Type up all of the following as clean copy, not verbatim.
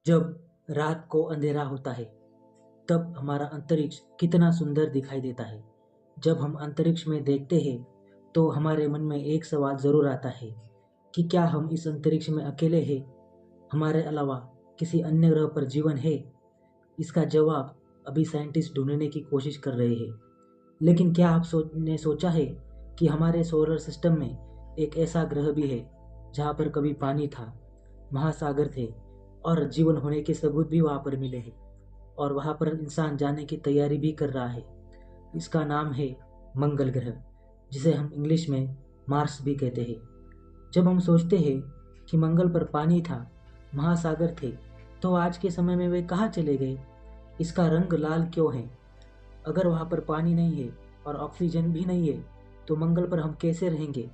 जब रात को अंधेरा होता है तब हमारा अंतरिक्ष कितना सुंदर दिखाई देता है। जब हम अंतरिक्ष में देखते हैं तो हमारे मन में एक सवाल ज़रूर आता है कि क्या हम इस अंतरिक्ष में अकेले हैं? हमारे अलावा किसी अन्य ग्रह पर जीवन है? इसका जवाब अभी साइंटिस्ट ढूंढने की कोशिश कर रहे हैं। लेकिन क्या आप ने सोचा है कि हमारे सोलर सिस्टम में एक ऐसा ग्रह भी है जहाँ पर कभी पानी था, महासागर थे और जीवन होने के सबूत भी वहाँ पर मिले हैं और वहाँ पर इंसान जाने की तैयारी भी कर रहा है। इसका नाम है मंगल ग्रह, जिसे हम इंग्लिश में मार्स भी कहते हैं। जब हम सोचते हैं कि मंगल पर पानी था, महासागर थे, तो आज के समय में वे कहाँ चले गए? इसका रंग लाल क्यों है? अगर वहाँ पर पानी नहीं है और ऑक्सीजन भी नहीं है तो मंगल पर हम कैसे रहेंगे?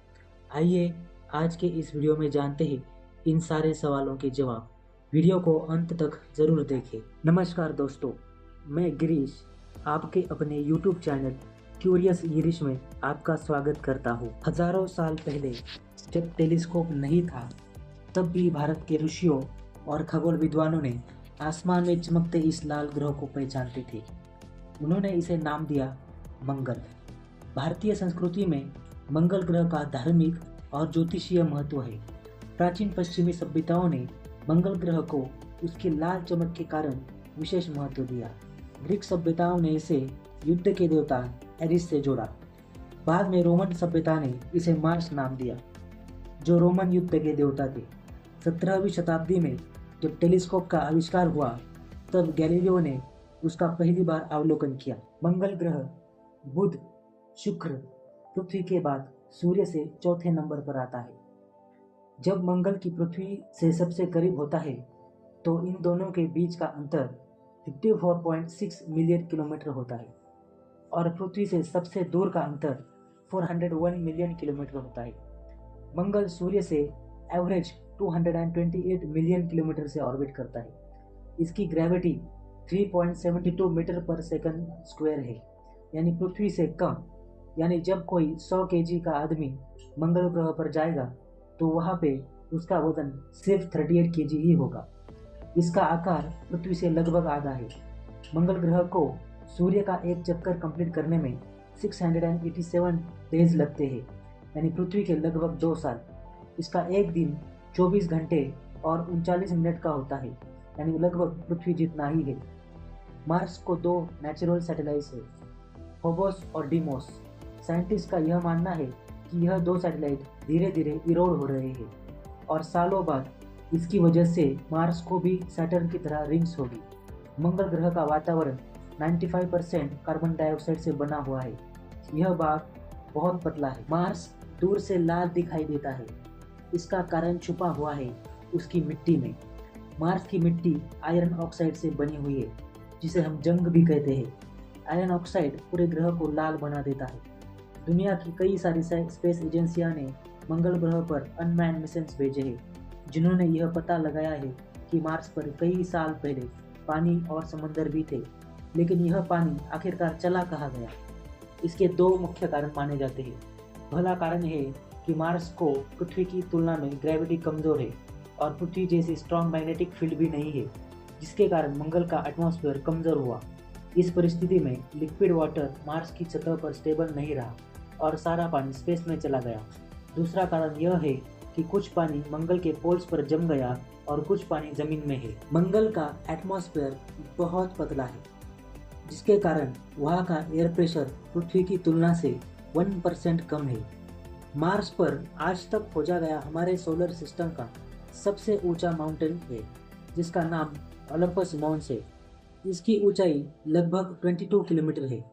आइए आज के इस वीडियो में जानते हैं इन सारे सवालों के जवाब। वीडियो को अंत तक ज़रूर देखें। नमस्कार दोस्तों, मैं गिरीश आपके अपने YouTube चैनल क्यूरियस गिरीश में आपका स्वागत करता हूँ। हजारों साल पहले जब टेलीस्कोप नहीं था तब भी भारत के ऋषियों और खगोल विद्वानों ने आसमान में चमकते इस लाल ग्रह को पहचानते थे। उन्होंने इसे नाम दिया मंगल। भारतीय संस्कृति में मंगल ग्रह का धार्मिक और ज्योतिषीय महत्व है। प्राचीन पश्चिमी सभ्यताओं ने मंगल ग्रह को उसके लाल चमक के कारण विशेष महत्व दिया। ग्रीक सभ्यताओं ने इसे युद्ध के देवता एरिस से जोड़ा। बाद में रोमन सभ्यता ने इसे मार्स नाम दिया, जो रोमन युद्ध के देवता थे। 17वीं शताब्दी में जब टेलीस्कोप का आविष्कार हुआ तब गैलीलियो ने उसका पहली बार अवलोकन किया। मंगल ग्रह बुध, शुक्र, पृथ्वी के बाद सूर्य से चौथे नंबर पर आता है। जब मंगल की पृथ्वी से सबसे करीब होता है तो इन दोनों के बीच का अंतर 54.6 मिलियन किलोमीटर होता है और पृथ्वी से सबसे दूर का अंतर 401 मिलियन किलोमीटर होता है। मंगल सूर्य से एवरेज 228 मिलियन किलोमीटर से ऑर्बिट करता है। इसकी ग्रेविटी 3.72 मीटर पर सेकंड स्क्वायर है, यानी पृथ्वी से कम। यानी जब कोई 100 केजी का आदमी मंगल ग्रह पर जाएगा तो वहाँ पे उसका वजन सिर्फ 38 केजी ही होगा। इसका आकार पृथ्वी से लगभग आधा है। मंगल ग्रह को सूर्य का एक चक्कर कंप्लीट करने में 687 डेज लगते हैं, यानी पृथ्वी के लगभग 2 साल। इसका एक दिन 24 घंटे और 39 मिनट का होता है, यानी लगभग पृथ्वी जितना ही है। मार्स को 2 नेचुरल सैटेलाइट्स है, फोबोस और डीमोस। साइंटिस्ट का यह मानना है कि यह 2 सैटेलाइट धीरे धीरे इरोड हो रहे हैं और सालों बाद इसकी वजह से मार्स को भी सैटर्न की तरह रिंग्स होगी। मंगल ग्रह का वातावरण 95% कार्बन डाइऑक्साइड से बना हुआ है। यह भाग बहुत पतला है। मार्स दूर से लाल दिखाई देता है। इसका कारण छुपा हुआ है उसकी मिट्टी में। मार्स की मिट्टी आयरन ऑक्साइड से बनी हुई है, जिसे हम जंग भी कहते हैं। आयरन ऑक्साइड पूरे ग्रह को लाल बना देता है। दुनिया की कई सारी स्पेस एजेंसियां ने मंगल ग्रह पर अनमैन्ड मिशंस भेजे हैं, जिन्होंने यह पता लगाया है कि मार्स पर कई साल पहले पानी और समंदर भी थे, लेकिन यह पानी आखिरकार चला कहाँ गया? इसके 2 मुख्य कारण माने जाते हैं। पहला कारण है कि मार्स को पृथ्वी की तुलना में ग्रेविटी कमजोर है और पृथ्वी जैसी स्ट्रॉन्ग मैग्नेटिक फील्ड भी नहीं है, जिसके कारण मंगल का एटमॉस्फेयर कमजोर हुआ। इस परिस्थिति में लिक्विड वाटर मार्स की सतह पर स्टेबल नहीं रहा और सारा पानी स्पेस में चला गया। दूसरा कारण यह है कि कुछ पानी मंगल के पोल्स पर जम गया और कुछ पानी जमीन में है। मंगल का एटमॉस्फेयर बहुत पतला है, जिसके कारण वहाँ का एयर प्रेशर पृथ्वी की तुलना से 1% कम है। मार्स पर आज तक खोजा गया हमारे सोलर सिस्टम का सबसे ऊंचा माउंटेन है, जिसका नाम ओलंपस माउंट है। इसकी ऊंचाई लगभग 22 किलोमीटर है,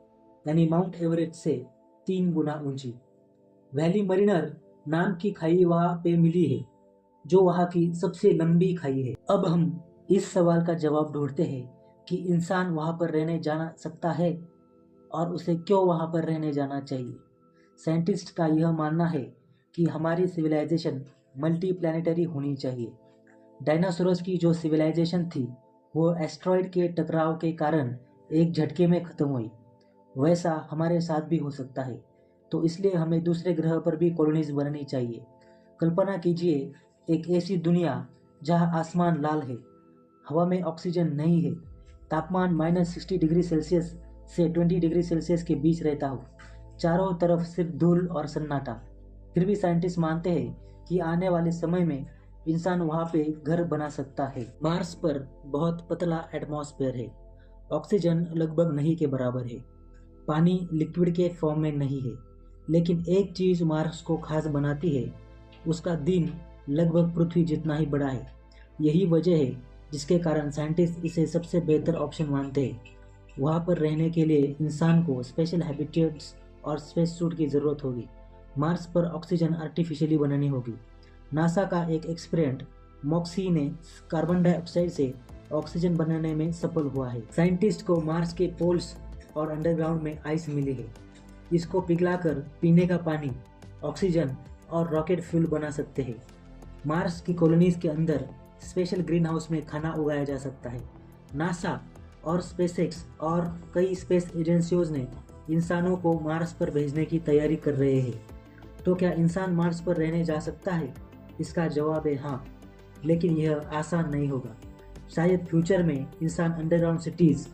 यानी माउंट एवरेस्ट से 3 गुना ऊंची। वैली मरीनर नाम की खाई वहाँ पे मिली है, जो वहाँ की सबसे लंबी खाई है। अब हम इस सवाल का जवाब ढूंढते हैं कि इंसान वहाँ पर रहने जाना सकता है और उसे क्यों वहाँ पर रहने जाना चाहिए। साइंटिस्ट का यह मानना है कि हमारी सिविलाइजेशन मल्टी प्लानिटरी होनी चाहिए। डायनासोरस की जो सिविलाइजेशन थी वो एस्ट्रॉयड के टकराव के कारण एक झटके में खत्म हुई, वैसा हमारे साथ भी हो सकता है। तो इसलिए हमें दूसरे ग्रह पर भी कॉलोनीज बननी चाहिए। कल्पना कीजिए एक ऐसी दुनिया जहां आसमान लाल है, हवा में ऑक्सीजन नहीं है, तापमान -60 डिग्री सेल्सियस से 20 डिग्री सेल्सियस के बीच रहता हो, चारों तरफ सिर्फ धूल और सन्नाटा। फिर भी साइंटिस्ट मानते हैं कि आने वाले समय में इंसान वहाँ पे घर बना सकता है। मार्स पर बहुत पतला एटमॉस्फेयर है, ऑक्सीजन लगभग नहीं के बराबर है, पानी लिक्विड के फॉर्म में नहीं है। लेकिन एक चीज़ मार्स को खास बनाती है, उसका दिन लगभग पृथ्वी जितना ही बड़ा है। यही वजह है जिसके कारण साइंटिस्ट इसे सबसे बेहतर ऑप्शन मानते हैं। वहाँ पर रहने के लिए इंसान को स्पेशल हैबिटेट्स और स्पेस सूट की ज़रूरत होगी। मार्स पर ऑक्सीजन आर्टिफिशियली बनानी होगी। नासा का एक एक्सपेरिमेंट मॉक्सी ने कार्बन डाइऑक्साइड से ऑक्सीजन बनाने में सफल हुआ है। साइंटिस्ट को मार्स के पोल्स और अंडरग्राउंड में आइस मिली है। इसको पिघलाकर पीने का पानी, ऑक्सीजन और रॉकेट फ्यूल बना सकते हैं। मार्स की कॉलोनीज के अंदर स्पेशल ग्रीन हाउस में खाना उगाया जा सकता है। नासा और स्पेसएक्स और कई स्पेस एजेंसियों ने इंसानों को मार्स पर भेजने की तैयारी कर रहे हैं। तो क्या इंसान मार्स पर रहने जा सकता है? इसका जवाब है हाँ, लेकिन यह आसान नहीं होगा। शायद फ्यूचर में इंसान अंडरग्राउंड सिटीज,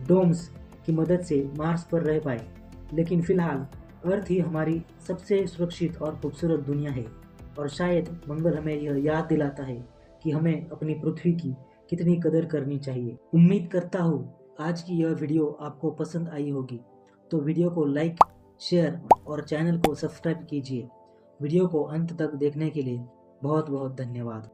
डोम्स की मदद से मार्स पर रह पाए, लेकिन फिलहाल अर्थ ही हमारी सबसे सुरक्षित और खूबसूरत दुनिया है। और शायद मंगल हमें यह याद दिलाता है कि हमें अपनी पृथ्वी की कितनी कदर करनी चाहिए। उम्मीद करता हूँ आज की यह वीडियो आपको पसंद आई होगी। तो वीडियो को लाइक, शेयर और चैनल को सब्सक्राइब कीजिए। वीडियो को अंत तक देखने के लिए बहुत बहुत धन्यवाद।